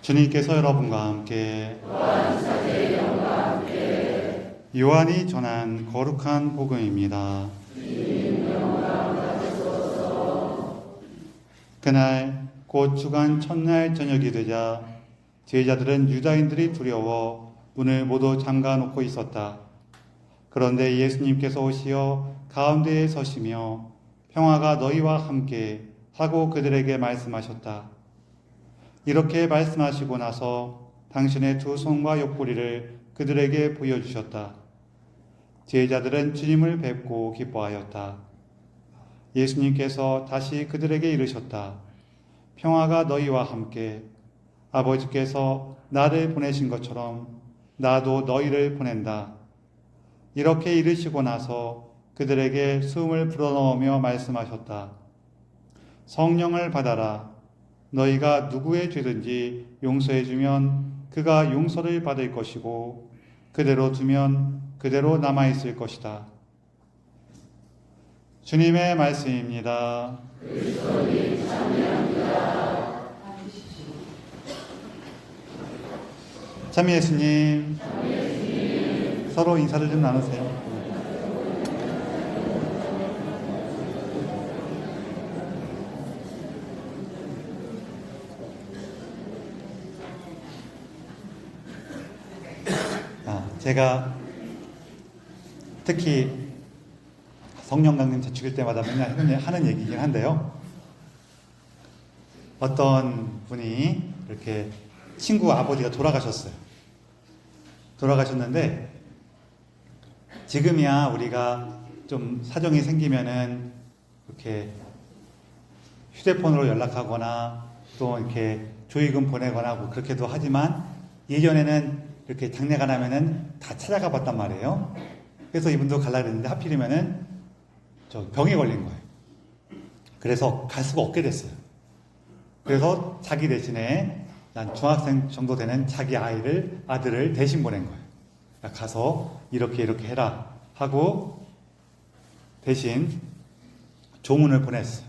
주님께서 여러분과 함께 요한이 전한 거룩한 복음입니다. 그날 곧 주간 첫날 저녁이 되자 제자들은 유다인들이 두려워 문을 모두 잠가 놓고 있었다. 그런데 예수님께서 오시어 가운데에 서시며 평화가 너희와 함께 하고 그들에게 말씀하셨다. 이렇게 말씀하시고 나서 당신의 두 손과 옆구리를 그들에게 보여주셨다. 제자들은 주님을 뵙고 기뻐하였다. 예수님께서 다시 그들에게 이르셨다. 평화가 너희와 함께. 아버지께서 나를 보내신 것처럼 나도 너희를 보낸다. 이렇게 이르시고 나서 그들에게 숨을 불어넣으며 말씀하셨다. 성령을 받아라. 너희가 누구의 죄든지 용서해주면 그가 용서를 받을 것이고 그대로 두면 그대로 남아있을 것이다. 주님의 말씀입니다. 그리스도님 찬미합니다. 참 예수님, 서로 인사를 좀 나누세요. 제가 특히 성령 강림 제축일 때마다 맨날 하는 얘기긴 한데요. 어떤 분이 이렇게 친구 아버지가 돌아가셨어요. 돌아가셨는데 지금이야 우리가 좀 사정이 생기면은 이렇게 휴대폰으로 연락하거나 또 이렇게 조의금 보내거나 뭐 그렇게도 하지만 예전에는 이렇게 장례가 나면은 다 찾아가 봤단 말이에요. 그래서 이분도 갈라 그랬는데 하필이면은 저 병에 걸린 거예요. 그래서 갈 수가 없게 됐어요. 그래서 자기 대신에 난 중학생 정도 되는 자기 아들을 대신 보낸 거예요. 그러니까 가서 이렇게 해라 하고 대신 조문을 보냈어요.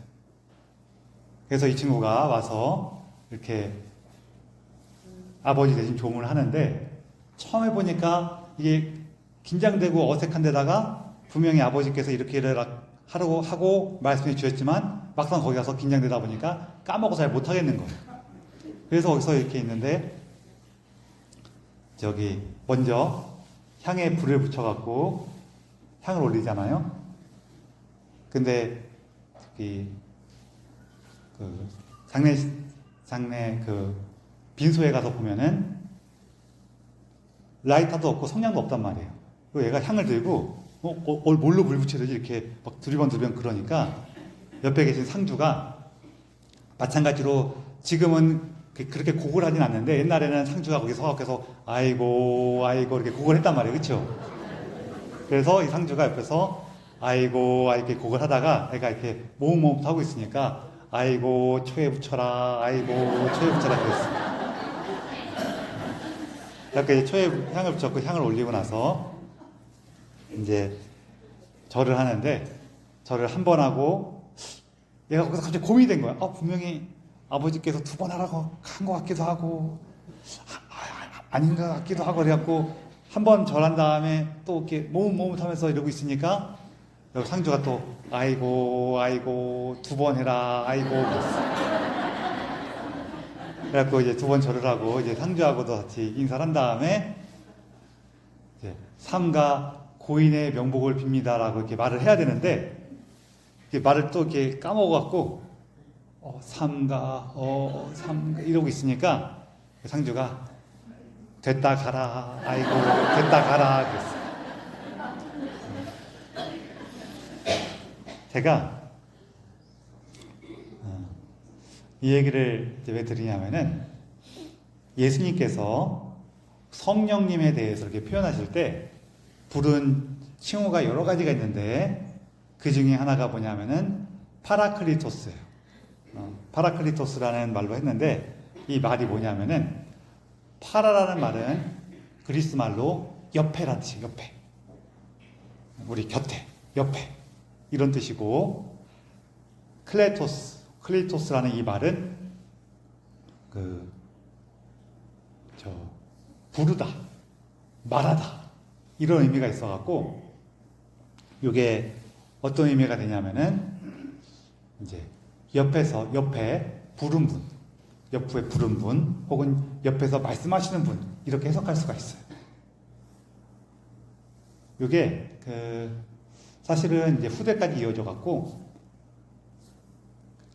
그래서 이 친구가 와서 이렇게 아버지 대신 조문을 하는데 처음에 보니까 이게 긴장되고 어색한 데다가 분명히 아버지께서 이렇게 하라고 하고 말씀해 주셨지만 막상 거기 가서 긴장되다 보니까 까먹어서 잘 못하겠는 거예요. 그래서 거기서 이렇게 있는데 저기 먼저 향에 불을 붙여갖고 향을 올리잖아요. 근데 그 장례 그 빈소에 가서 보면은 라이터도 없고 성냥도 없단 말이에요. 그리고 얘가 향을 들고 뭘로 불 붙여야 되지 이렇게 막 두리번 그러니까 옆에 계신 상주가 마찬가지로 지금은 그렇게 곡을 하진 않는데 옛날에는 상주가 거기 서서 아이고 이렇게 곡을 했단 말이에요. 그렇죠? 그래서 이 상주가 옆에서 아이고 이렇게 곡을 하다가 애가 이렇게 모음 하고 있으니까 아이고 초에 붙여라 그랬어요. 이렇게 초에 향을 붙였고 향을 올리고 나서 이제 절을 하는데 절을 한 번 하고 얘가 거기서 갑자기 고민이 된 거야. 분명히 아버지께서 두 번 하라고 한 것 같기도 하고 아닌 것 같기도 하고 그래갖고 한 번 절한 다음에 또 이렇게 모음 하면서 이러고 있으니까 여기 상주가 또 아이고 두 번 해라 아이고 그래갖고 이제 두 번 절을 하고 이제 상주하고도 같이 인사를 한 다음에 이제 삼가 고인의 명복을 빕니다라고 이렇게 말을 해야 되는데 이렇게 말을 또 이렇게 까먹어갖고 삼가 이러고 있으니까 상주가 됐다 가라 아이고 됐다 가라 그랬어요. 제가 이 얘기를 왜 드리냐면은 예수님께서 성령님에 대해서 이렇게 표현하실 때 부른 칭호가 여러 가지가 있는데 그 중에 하나가 뭐냐면은 파라클리토스예요. 파라클리토스라는 말로 했는데 이 말이 뭐냐면은 파라라는 말은 그리스 말로 옆에라는 뜻이에요. 옆에. 우리 곁에, 옆에 이런 뜻이고 클리토스라는 이 말은 그 부르다, 말하다 이런 의미가 있어갖고 이게 어떤 의미가 되냐면은 이제 옆에 부른 분, 옆에 부른 분 혹은 옆에서 말씀하시는 분 이렇게 해석할 수가 있어요. 이게 사실은 이제 후대까지 이어져 갖고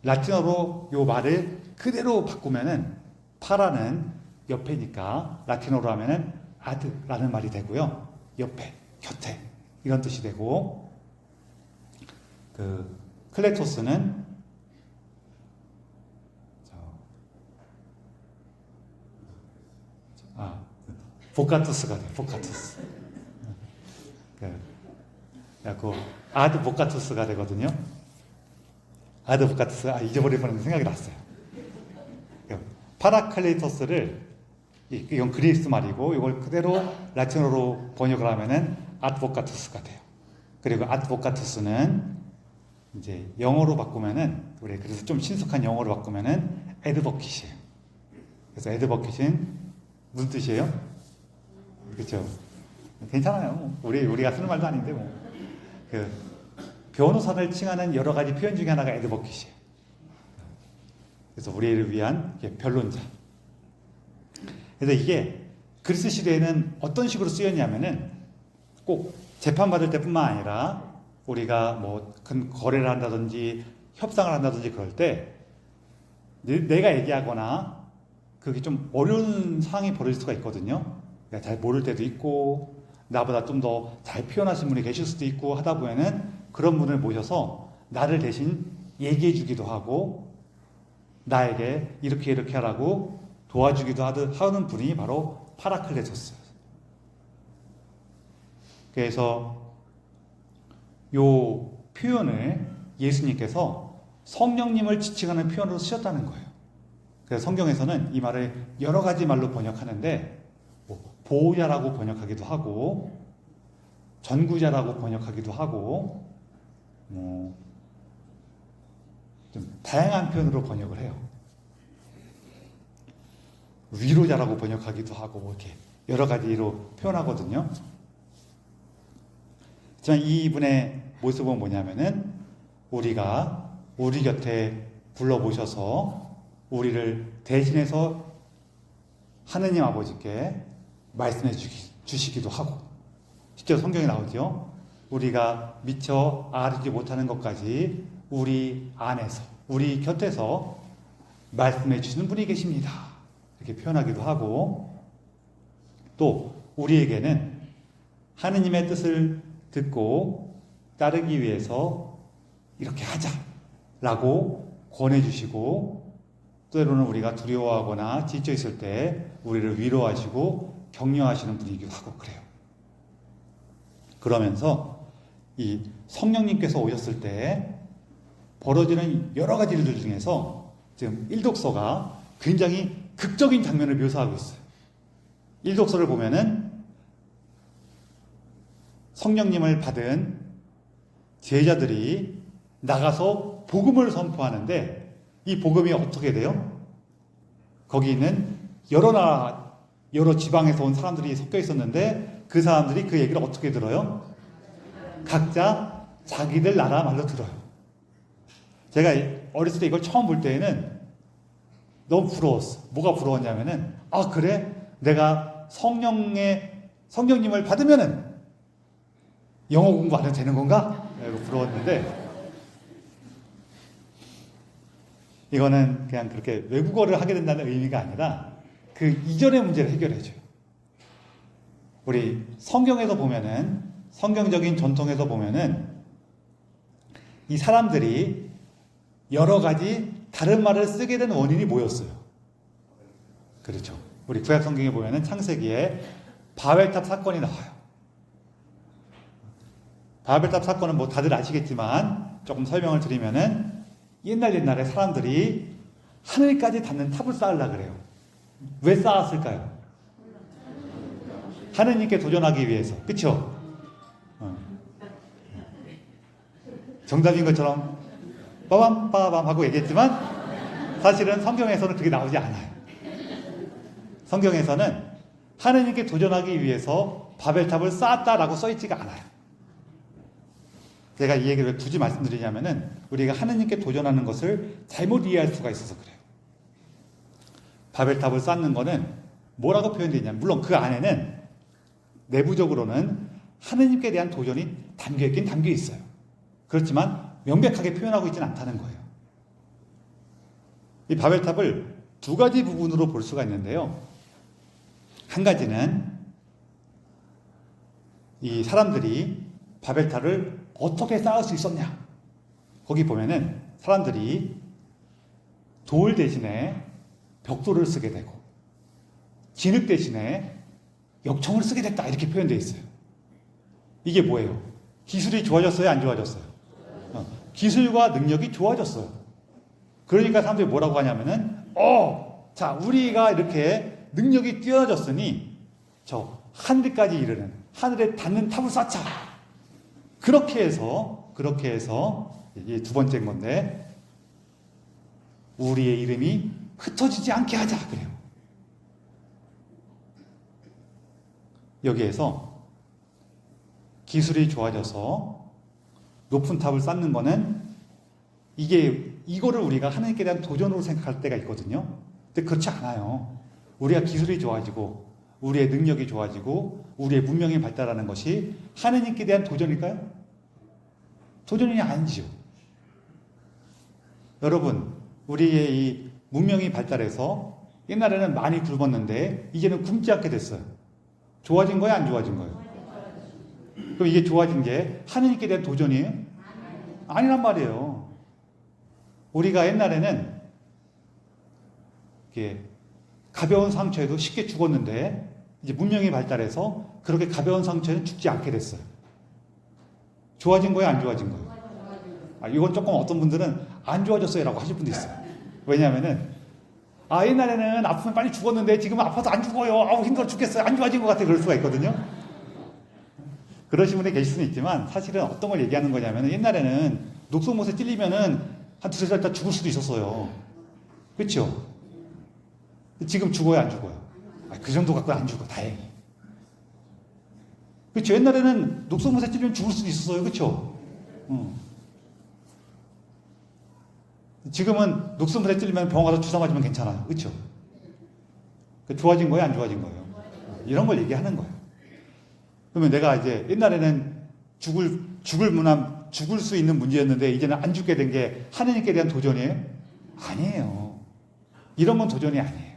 라틴어로 요 말을 그대로 바꾸면은 파라는 옆에니까 라틴어로 하면은 아드라는 말이 되고요. 옆에, 곁에 이런 뜻이 되고 클레토스는 보카투스가 돼요. 보카투스. 그래갖고 아드 보카투스가 되거든요. 아드 보카투스 잊어버릴 뻔했는데 생각이 났어요. 파라클레토스를 이건 그리스 말이고 이걸 그대로 라틴어로 번역을 하면은 아드보카투스가 돼요. 그리고 아드보카투스는 이제 영어로 바꾸면은 우리 그래서 좀 신속한 영어로 바꾸면은 에드버킷이에요. 그래서 에드버킷은 무슨 뜻이에요? 그렇죠? 괜찮아요. 우리가 쓰는 말도 아닌데 뭐. 변호사를 칭하는 여러 가지 표현 중에 하나가 에드버킷이에요. 그래서 우리를 위한 변론자. 그래서 이게 그리스 시대에는 어떤 식으로 쓰였냐면은 꼭 재판받을 때뿐만 아니라 우리가 뭐 거래를 한다든지 협상을 한다든지 그럴 때 내가 얘기하거나 그게 좀 어려운 상황이 벌어질 수가 있거든요. 내가 잘 모를 때도 있고 나보다 좀 더 잘 표현하신 분이 계실 수도 있고 하다 보면은 그런 분을 모셔서 나를 대신 얘기해 주기도 하고 나에게 이렇게 하라고 도와주기도 하는 분이 바로 파라클레토스예요. 그래서 요 표현을 예수님께서 성령님을 지칭하는 표현으로 쓰셨다는 거예요. 그래서 성경에서는 이 말을 여러 가지 말로 번역하는데 보호자라고 번역하기도 하고 전구자라고 번역하기도 하고 좀 다양한 표현으로 번역을 해요. 위로자라고 번역하기도 하고 이렇게 여러 가지로 표현하거든요. 하지만 이분의 모습은 뭐냐면은 우리가 우리 곁에 불러보셔서 우리를 대신해서 하느님 아버지께 말씀해 주시기도 하고 실제로 성경에 나오죠. 우리가 미처 알지 못하는 것까지 우리 안에서 우리 곁에서 말씀해 주시는 분이 계십니다. 이렇게 표현하기도 하고 또 우리에게는 하느님의 뜻을 듣고 따르기 위해서 이렇게 하자라고 권해주시고 때로는 우리가 두려워하거나 지쳐 있을 때 우리를 위로하시고 격려하시는 분이기도 하고 그래요. 그러면서 이 성령님께서 오셨을 때 벌어지는 여러 가지 일들 중에서 지금 일독서가 굉장히 극적인 장면을 묘사하고 있어요. 일독서를 보면은 성령님을 받은 제자들이 나가서 복음을 선포하는데 이 복음이 어떻게 돼요? 거기 있는 여러 나라, 여러 지방에서 온 사람들이 섞여 있었는데 그 사람들이 그 얘기를 어떻게 들어요? 각자 자기들 나라 말로 들어요. 제가 어렸을 때 이걸 처음 볼 때에는 너무 부러웠어. 뭐가 부러웠냐면은 그래? 내가 성령님을 받으면은 영어 공부 안 해도 되는 건가? 부러웠는데 이거는 그냥 그렇게 외국어를 하게 된다는 의미가 아니라 그 이전의 문제를 해결해줘요. 우리 성경에서 보면은 성경적인 전통에서 보면은 이 사람들이 여러 가지 다른 말을 쓰게 된 원인이 뭐였어요? 그렇죠. 우리 구약 성경에 보면은 창세기에 바벨탑 사건이 나와요. 바벨탑 사건은 뭐 다들 아시겠지만 조금 설명을 드리면은 옛날에 사람들이 하늘까지 닿는 탑을 쌓으려고 그래요. 왜 쌓았을까요? 하느님께 도전하기 위해서. 그쵸? 정답인 것처럼 빠밤 하고 얘기했지만 사실은 성경에서는 그게 나오지 않아요. 성경에서는 하느님께 도전하기 위해서 바벨탑을 쌓았다라고 써있지가 않아요. 제가 이 얘기를 왜 굳이 말씀드리냐면은 우리가 하느님께 도전하는 것을 잘못 이해할 수가 있어서 그래요. 바벨탑을 쌓는 거는 뭐라고 표현되냐면, 물론 그 안에는 내부적으로는 하느님께 대한 도전이 담겨있긴 담겨 있어요. 그렇지만 명백하게 표현하고 있지는 않다는 거예요. 이 바벨탑을 두 가지 부분으로 볼 수가 있는데요. 한 가지는 이 사람들이 바벨탑을 어떻게 쌓을 수 있었냐. 거기 보면은 사람들이 돌 대신에 벽돌을 쓰게 되고 진흙 대신에 역청을 쓰게 됐다, 이렇게 표현되어 있어요. 이게 뭐예요? 기술이 좋아졌어요? 안 좋아졌어요? 기술과 능력이 좋아졌어요. 그러니까 사람들이 뭐라고 하냐면은 자, 우리가 이렇게 능력이 뛰어졌으니 저 하늘까지 이르는, 하늘에 닿는 탑을 쌓자. 그렇게 해서 이게 두 번째인 건데, 우리의 이름이 흩어지지 않게 하자 그래요. 여기에서 기술이 좋아져서 높은 탑을 쌓는 거는 이거를 우리가 하나님께 대한 도전으로 생각할 때가 있거든요. 근데 그렇지 않아요. 우리가 기술이 좋아지고 우리의 능력이 좋아지고 우리의 문명이 발달하는 것이 하나님께 대한 도전일까요? 도전이 아니죠. 여러분, 우리의 이 문명이 발달해서 옛날에는 많이 굶었는데 이제는 굶지 않게 됐어요. 좋아진 거예요? 안 좋아진 거예요? 그럼 이게 좋아진 게 하느님께 대한 도전이에요? 아니란 말이에요. 우리가 옛날에는 이렇게 가벼운 상처에도 쉽게 죽었는데 이제 문명이 발달해서 그렇게 가벼운 상처에는 죽지 않게 됐어요. 좋아진 거예요? 안 좋아진 거예요? 이건 조금 어떤 분들은 안 좋아졌어요 라고 하실 분도 있어요. 왜냐하면은 옛날에는 아프면 빨리 죽었는데 지금은 아파서 안 죽어요. 힘들어 죽겠어요. 안 좋아진 것 같아. 그럴 수가 있거든요. 그러신 분이 계실 수는 있지만 사실은 어떤 걸 얘기하는 거냐면, 옛날에는 녹송못에 찔리면은 한 두세 달 있다 죽을 수도 있었어요. 그렇죠? 지금 죽어요? 안 죽어요? 그 정도 갖고 안 죽어. 다행히. 그렇죠? 옛날에는 녹송못에 찔리면 죽을 수도 있었어요. 그렇죠? 지금은 녹슨물에 찔리면 병원 가서 주사 맞으면 괜찮아요. 그렇죠? 좋아진 거예요? 안 좋아진 거예요? 이런 걸 얘기하는 거예요. 그러면 내가 이제 옛날에는 죽을 수 있는 문제였는데 이제는 안 죽게 된 게 하느님께 대한 도전이에요? 아니에요. 이런 건 도전이 아니에요.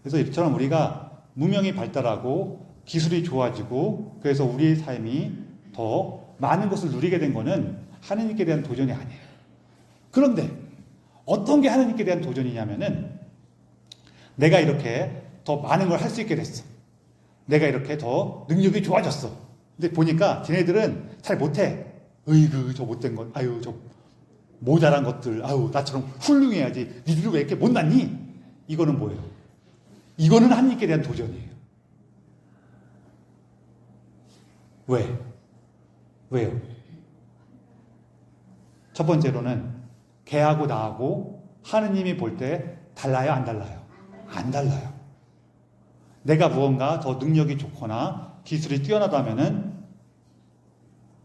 그래서 이처럼 우리가 문명이 발달하고 기술이 좋아지고 그래서 우리의 삶이 더 많은 것을 누리게 된 거는 하느님께 대한 도전이 아니에요. 그런데 어떤 게 하느님께 대한 도전이냐면은, 내가 이렇게 더 많은 걸 할 수 있게 됐어. 내가 이렇게 더 능력이 좋아졌어. 근데 보니까 쟤네들은 잘 못해. 으이그 저 못된 것, 저 모자란 것들, 나처럼 훌륭해야지. 니들 왜 이렇게 못났니? 이거는 뭐예요? 이거는 하느님께 대한 도전이에요. 왜요? 첫 번째로는 걔하고 나하고 하느님이 볼 때 달라요? 안 달라요? 안 달라요. 내가 무언가 더 능력이 좋거나 기술이 뛰어나다면은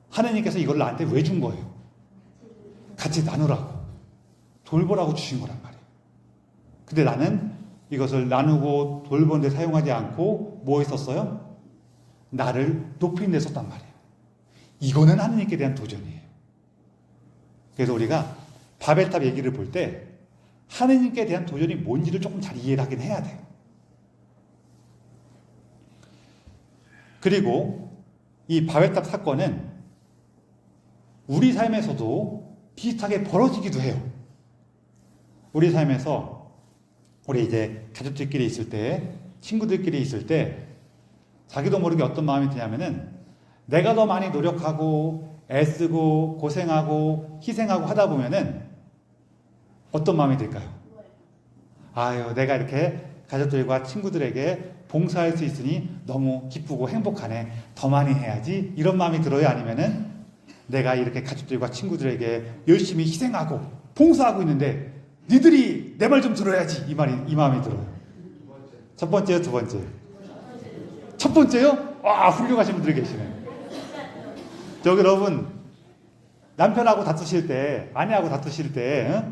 하느님께서 이걸 나한테 왜 준 거예요? 같이 나누라고, 돌보라고 주신 거란 말이에요. 근데 나는 이것을 나누고 돌보는 데 사용하지 않고 뭐 했었어요? 나를 높이는 데 썼단 말이에요. 이거는 하느님께 대한 도전이에요. 그래서 우리가 바벨탑 얘기를 볼 때 하느님께 대한 도전이 뭔지를 조금 잘 이해를 하긴 해야 돼요. 그리고 이 바벨탑 사건은 우리 삶에서도 비슷하게 벌어지기도 해요. 우리 삶에서 우리 이제 가족들끼리 있을 때, 친구들끼리 있을 때 자기도 모르게 어떤 마음이 드냐면은, 내가 더 많이 노력하고 애쓰고 고생하고 희생하고 하다 보면은 어떤 마음이 들까요? 내가 이렇게 가족들과 친구들에게 봉사할 수 있으니 너무 기쁘고 행복하네. 더 많이 해야지. 이런 마음이 들어요? 아니면은 내가 이렇게 가족들과 친구들에게 열심히 희생하고 봉사하고 있는데 니들이 내 말 좀 들어야지. 이 마음이 들어요. 첫 번째요, 두 번째? 첫 번째요? 와, 훌륭하신 분들이 계시네. 저기 여러분, 남편하고 다투실 때, 아내하고 다투실 때,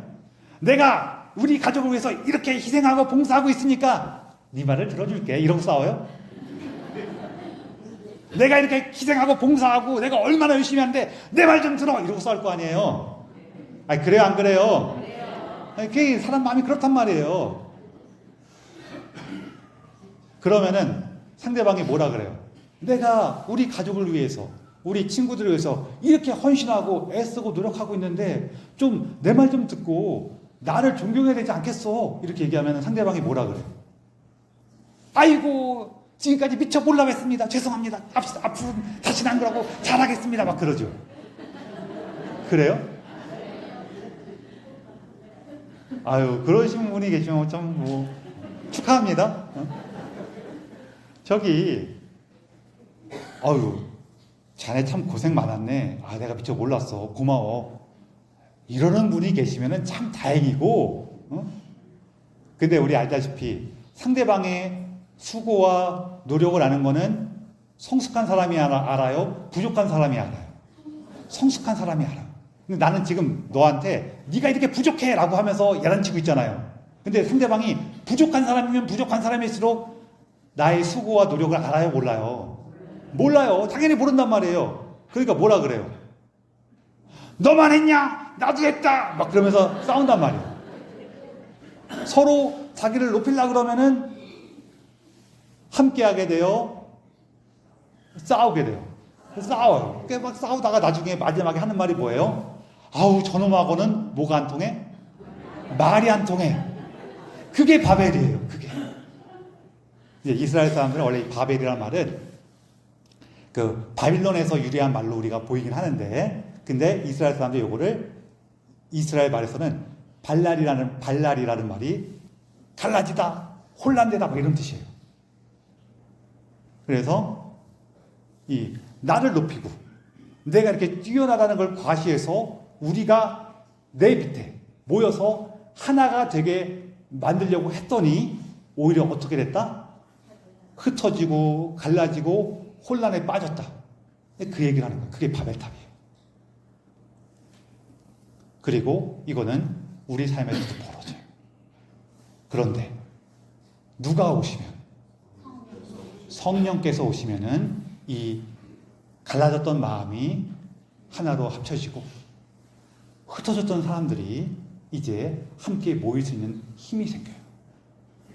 내가 우리 가족을 위해서 이렇게 희생하고 봉사하고 있으니까 네 말을 들어줄게. 이러고 싸워요? 내가 이렇게 희생하고 봉사하고 내가 얼마나 열심히 하는데 내 말 좀 들어. 이러고 싸울 거 아니에요? 아니, 그래요, 안 그래요? 아니, 그게 사람 마음이 그렇단 말이에요. 그러면은 상대방이 뭐라 그래요? 내가 우리 가족을 위해서, 우리 친구들을 위해서 이렇게 헌신하고 애쓰고 노력하고 있는데 좀 내 말 좀 듣고 나를 존경해야 되지 않겠어? 이렇게 얘기하면 상대방이 뭐라 그래요? 아이고, 지금까지 미처 몰라뵀습니다. 죄송합니다. 앞으로 다시는 안 그러고 잘하겠습니다. 막 그러죠. 그래요? 아유, 그러신 분이 계시면 좀 뭐 축하합니다. 저기, 아유, 자네 참 고생 많았네. 아, 내가 미처 몰랐어. 고마워. 이러는 분이 계시면 참 다행이고, 근데 우리 알다시피 상대방의 수고와 노력을 아는 거는 성숙한 사람이 알아요? 부족한 사람이 알아요? 성숙한 사람이 알아요. 근데 나는 지금 너한테 네가 이렇게 부족해 라고 하면서 야단치고 있잖아요. 근데 상대방이 부족한 사람이면 부족한 사람일수록 나의 수고와 노력을 알아요? 몰라요? 몰라요. 당연히 모른단 말이에요. 그러니까 뭐라 그래요? 너만 했냐? 나도 했다! 막 그러면서 싸운단 말이에요. 서로 자기를 높이려고 그러면은 함께하게 돼요. 싸우게 돼요. 싸워요. 막 싸우다가 나중에 마지막에 하는 말이 뭐예요? 아우, 저놈하고는 뭐가 안 통해? 말이 안 통해. 그게 바벨이에요. 그게. 이스라엘 사람들은 원래 이 바벨이라는 말은 그 바빌론에서 유래한 말로 우리가 보이긴 하는데, 근데 이스라엘 사람들이 요거를 이스라엘 말에서는 발랄이라는 말이 갈라지다, 혼란되다 뭐 이런 뜻이에요. 그래서 이 나를 높이고 내가 이렇게 뛰어나가는 걸 과시해서 우리가 내 밑에 모여서 하나가 되게 만들려고 했더니 오히려 어떻게 됐다? 흩어지고 갈라지고 혼란에 빠졌다. 그 얘기를 하는 거예요. 그게 바벨탑이에요. 그리고 이거는 우리 삶에서도 벌어져요. 그런데 누가 오시면, 성령께서 오시면은 이 갈라졌던 마음이 하나로 합쳐지고 흩어졌던 사람들이 이제 함께 모일 수 있는 힘이 생겨요.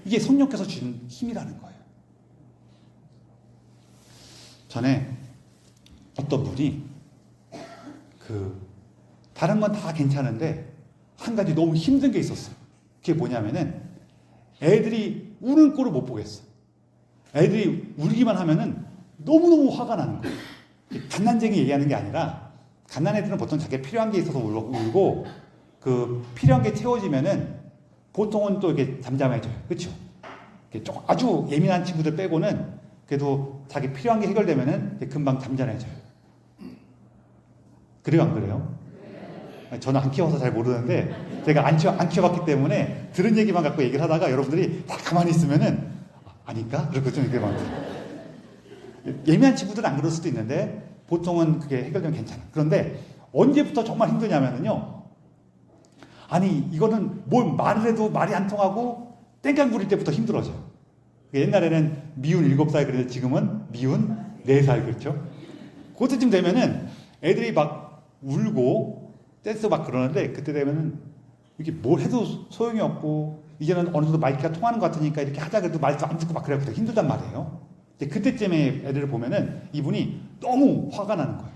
이게 성령께서 주는 힘이라는 거예요. 전에 어떤 분이 다른 건 다 괜찮은데 한 가지 너무 힘든 게 있었어요. 그게 뭐냐면은 애들이 우는 꼴을 못 보겠어. 애들이 울기만 하면은 너무너무 화가 나는 거예요. 갓난쟁이 얘기하는 게 아니라, 갓난애들은 보통 자기가 필요한 게 있어서 울고 그 필요한 게 채워지면은 보통은 또 이렇게 잠잠해져요. 그렇죠? 아주 예민한 친구들 빼고는 그래도 자기 필요한 게 해결되면은 금방 잠잠해져요. 그래요, 안 그래요? 저는 안 키워서 잘 모르는데 제가 안 키워봤기 때문에 들은 얘기만 갖고 얘기를 하다가 여러분들이 다 가만히 있으면은 아닌가? 그렇게 좀 이렇게 막 예민한 친구들은 안 그럴 수도 있는데 보통은 그게 해결되면 괜찮아. 그런데 언제부터 정말 힘드냐면은요. 아니, 이거는 뭘 말을 해도 말이 안 통하고 땡깡 부릴 때부터 힘들어져요. 옛날에는 미운 7살 그랬는데 지금은 미운 4살, 그렇죠? 그때쯤 되면은 애들이 막 울고 댄스 막 그러는데, 그때 되면은 이렇게 뭘 해도 소용이 없고 이제는 어느 정도 마이크가 통하는 것 같으니까 이렇게 하자 그래도 말도 안 듣고 막 그래요. 힘들단 말이에요. 근데 그때쯤에 애들을 보면은 이분이 너무 화가 나는 거예요.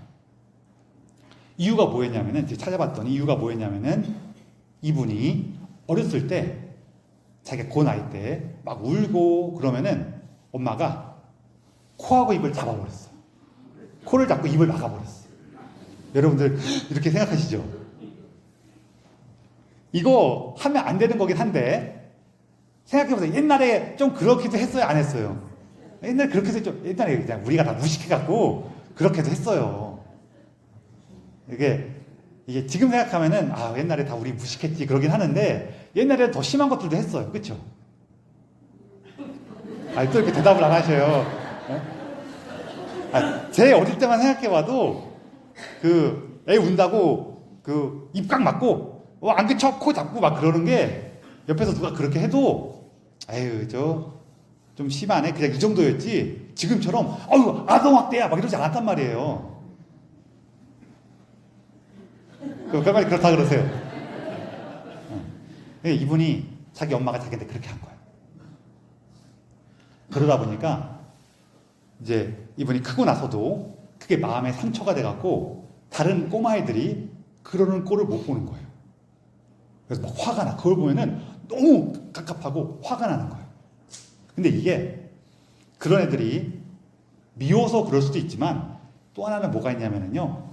이유가 뭐였냐면은, 제가 찾아봤더니 이유가 뭐였냐면은 이분이 어렸을 때 자기가 그 나이 때 막 울고 그러면은 엄마가 코하고 입을 잡아버렸어요. 코를 잡고 입을 막아버렸어요. 여러분들 이렇게 생각하시죠? 이거 하면 안 되는 거긴 한데 생각해보세요. 옛날에 좀 그렇게도 했어요, 안 했어요? 옛날에 그렇게 해서 좀, 옛날에 그냥 우리가 다 무식해갖고 그렇게도 했어요. 이게 지금 생각하면은 옛날에 다 우리 무식했지 그러긴 하는데 옛날에는 더 심한 것들도 했어요. 그렇죠? 아니, 또 이렇게 대답을 안 하셔요. 제 어릴 때만 생각해봐도 그 애 운다고 그 입 꽉 막고 안 그쳐 코 잡고 막 그러는 게 옆에서 누가 그렇게 해도 에휴 저 좀 심하네 그냥 이 정도였지 지금처럼 어휴 아동학대야 막 이러지 않았단 말이에요. 그러니까 그렇다 그러세요. 이분이 자기 엄마가 자기한테 그렇게 한 거예요. 그러다 보니까 이제 이분이 크고 나서도 그게 마음에 상처가 돼갖고 다른 꼬마애들이 그러는 꼴을 못 보는 거예요. 그래서 막 화가 나. 그걸 보면은 너무 갑갑하고 화가 나는 거예요. 근데 이게 그런 애들이 미워서 그럴 수도 있지만 또 하나는 뭐가 있냐면요.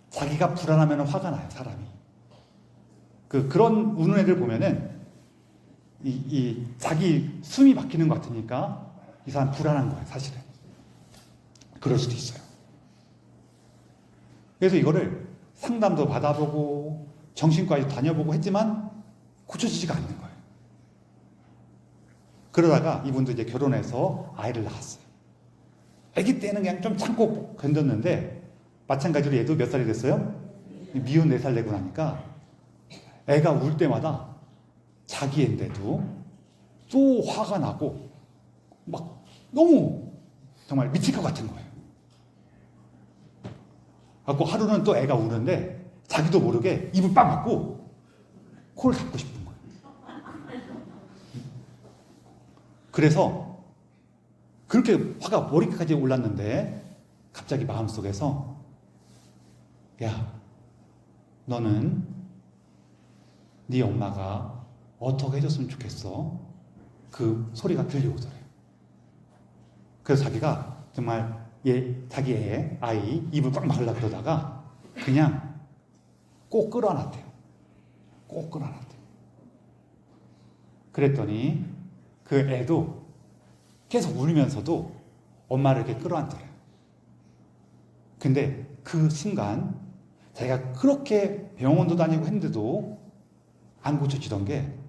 자기가 불안하면 화가 나요, 사람이. 그런 우는 애들 보면은 자기 숨이 막히는 것 같으니까 이 사람 불안한 거예요, 사실은. 그럴 수도 있어요. 그래서 이거를 상담도 받아보고 정신과에 다녀보고 했지만 고쳐지지가 않는 거예요. 그러다가 이분도 이제 결혼해서 아이를 낳았어요. 아기 때는 그냥 좀 참고 견뎠는데 마찬가지로 얘도 몇 살이 됐어요? 미운 4살 되고 나니까 애가 울 때마다 자기 애인데도 또 화가 나고 막 너무 정말 미칠 것 같은 거예요. 그래서 하루는 또 애가 우는데 자기도 모르게 입을 빡 막고 코를 닫고 싶은 거예요. 그래서 그렇게 화가 머리까지 올랐는데 갑자기 마음속에서 야 너는 네 엄마가 어떻게 해줬으면 좋겠어. 그 소리가 들려오더래요. 그래서 자기가 정말 자기 아이 입을 꽉 막으려고 그러다가 그냥 꼭 끌어안았대요. 꼭 끌어안았대요. 그랬더니 그 애도 계속 울면서도 엄마를 이렇게 끌어안더래요. 근데 그 순간 자기가 그렇게 병원도 다니고 했는데도 안 고쳐지던 게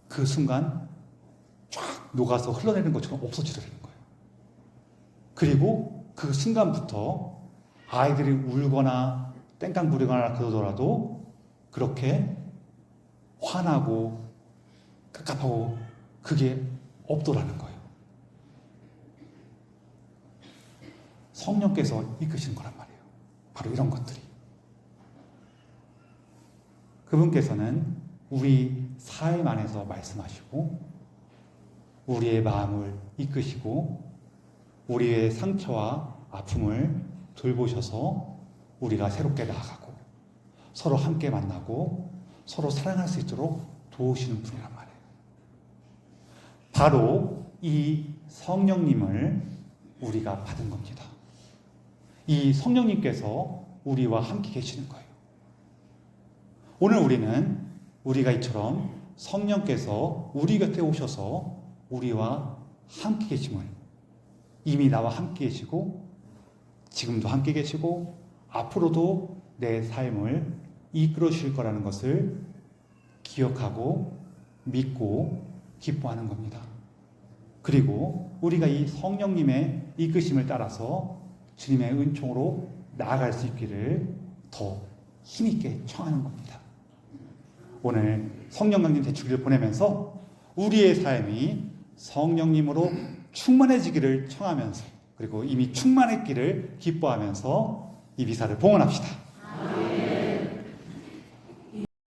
그 순간 쫙 녹아서 흘러내리는 것처럼 없어지더라는 거예요. 그리고 그 순간부터 아이들이 울거나 땡깡 부리거나 그러더라도 그렇게 화나고 깝깝하고 그게 없더라는 거예요. 성령께서 이끄시는 거란 말이에요. 바로 이런 것들이. 그분께서는 우리 삶 안에서 말씀하시고 우리의 마음을 이끄시고 우리의 상처와 아픔을 돌보셔서 우리가 새롭게 나아가고 서로 함께 만나고 서로 사랑할 수 있도록 도우시는 분이란 말이에요. 바로 이 성령님을 우리가 받은 겁니다. 이 성령님께서 우리와 함께 계시는 거예요. 오늘 우리는 우리가 이처럼 성령께서 우리 곁에 오셔서 우리와 함께 계심을 이미 나와 함께 계시고 지금도 함께 계시고 앞으로도 내 삶을 이끌어 주실 거라는 것을 기억하고 믿고 기뻐하는 겁니다. 그리고 우리가 이 성령님의 이끄심을 따라서 주님의 은총으로 나아갈 수 있기를 더 힘있게 청하는 겁니다. 오늘 성령 강림 대축일을 보내면서 우리의 삶이 성령님으로 충만해지기를 청하면서 그리고 이미 충만했기를 기뻐하면서 이 미사를 봉헌합시다.